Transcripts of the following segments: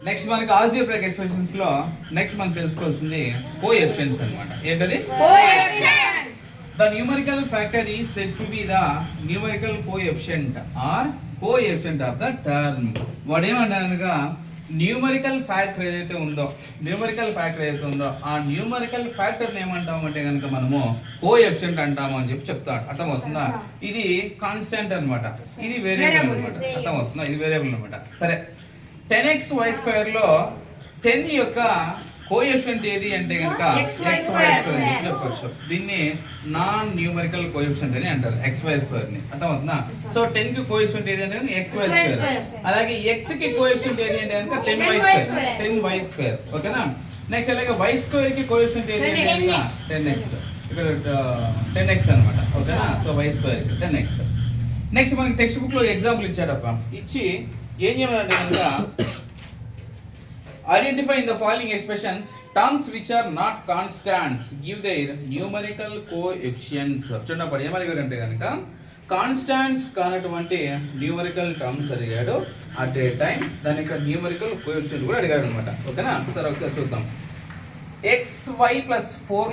Next మనకి algebraic expressions లో next మనం తెలుసుకోవాల్సింది కోఎఫిషియెంట్స్ అన్నమాట. ఏంటది? Coefficients. The numerical factor is said to be the numerical coefficient or coefficient of the term. వాడేమనగా న్యూమరికల్ ఫ్యాక్టర్ ఏదైతే ఉందో ఆ న్యూమరికల్ ఫ్యాక్టర్ ఏమంటాము అంటే కనుక మనము కోఎఫిషియంట్ అంటాము అని చెప్తాడు. అర్థమవుతుందా? ఇది కాన్స్టెంట్ అన్నమాట, ఇది వేరియబుల్ అన్నమాట. అర్థమవుతుందా? ఇది వేరియబుల్ అన్నమాట. సరే, 10xy² లో 10 యొక్క కోఎఫిషియంట్ ఏది అంటే కనుక xy² చెప్పొచ్చు. దీన్ని నాన్ న్యూమరికల్ కోఎఫిషియంట్ అని అంటారు, xy² ని. అర్థమవుతుందా? సో 10 కి కోఎఫిషియంట్ ఏది అంటే xy². అలాగే x కి కోఎఫిషియంట్ ఏది అంటే కనుక 10y². ఓకేనా? నెక్స్ట్ అలాగే y² కి కోఎఫిషియంట్ ఏది అంటే కనుక 10x. ఇక్కడ 10x అన్నమాట. ఓకేనా? సో y² కి 10x. నెక్స్ట్ మనకి టెక్స్ట్ బుక్ లో ఎగ్జాంపుల్ ఇచ్చాడప్ప. ఇచ్చి ఏం చేయమనంటే కనుక identify in the following expressions terms which are not constants, give their numerical coefficients. చూడండి ఏమడిగాడు అంటే కనుక కాన్స్టాంట్స్ కానటువంటి న్యూమరికల్ టర్మ్స్ అడిగాడు. అట్ ఏ టైం దాని యొక్క న్యూమరికల్ కోఎఫిషియంట్ కూడా అడిగాడు అనమాట. ఓకేనా? సరే ఒకసారి చూద్దాం. xy+4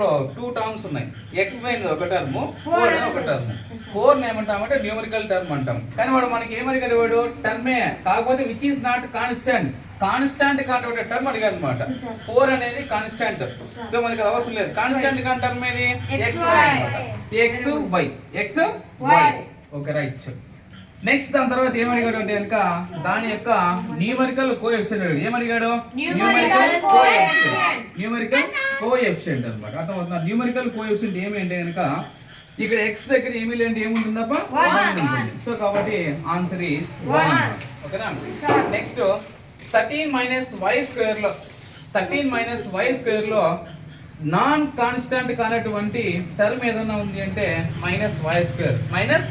లో 2 టర్మ్స్ ఉన్నాయి. xy అనేది ఒక టర్మ్, 4 అనేది ఒక టర్మ్. 4 ని ఏమంటామంటే న్యూమరికల్ టర్మ్ అంటాం. కానీ వాడు మనకి ఏమడిగాడు? వాడు టర్మే, కాకపోతే which is not constant. Constant కాంటే టర్మ్ అడిగాడు అనమాట. 4 అనేది కాన్స్టాంట్, సో మనకి అది అవసరం లేదు. కాన్స్టాంట్ కాంటే టర్మ్ ఏది? xy. Okay, right. నెక్స్ట్ దాని తర్వాత ఏమడిగాడు అంటే కనుక దాని యొక్క న్యూమరికల్ కోఎఫిషియంట్ అడిగాడు. ఏమడిగాడు? న్యూమరికల్ కోఎఫిషియంట్ అన్నమాట. అర్థమవుతుందా? న్యూమరికల్ కోఎఫిషియంట్ ఏమి అంటే కనుక ఇక్కడ x దగ్గర ఏమీ లేదంటే ఏముంటుందప్ప? 1 ఉంటుంది. సో కాబట్టి ఆన్సర్ ఈస్ 1. ఓకేనా? నెక్స్ట్ 13 y² లో నాన్ కాన్స్టాంట్ కానటువంటి టర్మ్ ఏదన్నా ఉంది అంటే -y².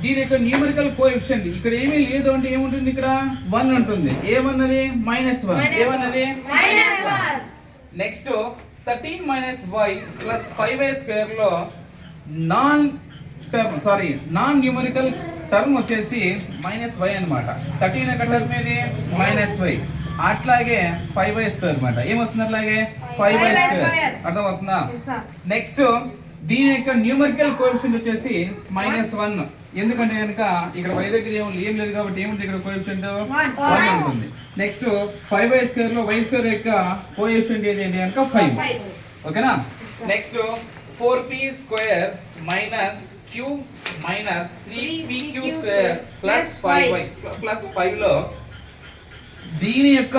దీని యొక్క న్యూమరికల్ కోఎఫిషియంట్ ఇక్కడ ఏమీ లేదు అంటే ఏముంటుంది? ఇక్కడ 1 ఉంటుంది. ఏమన్నది? -1. ఏమన్నది? -1. నెక్స్ట్ 13 y + 5y² లో నాన్ న్యూమరికల్ టర్మ్ వచ్చేసి -y అన్నమాట. 13 యొక్క టర్మ్ ఏది? -y. అట్లాగే 5y² అన్నమాట. ఏమొస్తుంది? అట్లాగే 5y². అర్థమవుతుందా? నెక్స్ట్ దీని యొక్క న్యూమరికల్ కోఎఫిషియంట్ వచ్చేసి -1. ఎందుకంటే కనుక ఇక్కడ y దగ్గర ఏం లేదు కాబట్టి ఏముంది ఇక్కడ కోఎఫిషియంట్? 1 ఉంటుంది. నెక్స్ట్ 5y² లో y² యొక్క కోఎఫిషియంట్ ఏది అంటే కనుక 5. ఓకేనా? Next 4p² - q - 3pq² + 5y + 5 లో దీని యొక్క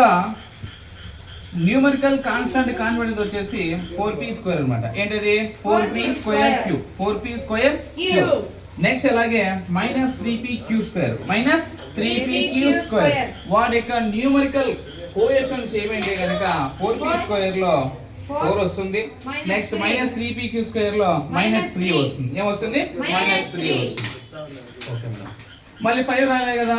న్యూమరికల్ కాన్స్టాంట్ కాన్వర్టెడ్ వచ్చేసి 4p² అన్నమాట. ఏంటిది? 4p²q. 4p²q. నెక్స్ట్ అలాగే -3pq². వాటి యొక్క న్యూమరికల్ కోఎఫిషియంట్స్ ఏమంటే కనుక 4p² లో 4 వస్తుంది. నెక్స్ట్ -3pq² లో -3 వస్తుంది. ఏమొస్తుంది? -3 వస్తుంది. Okay madam. మళ్ళీ 5 రాలే కదా.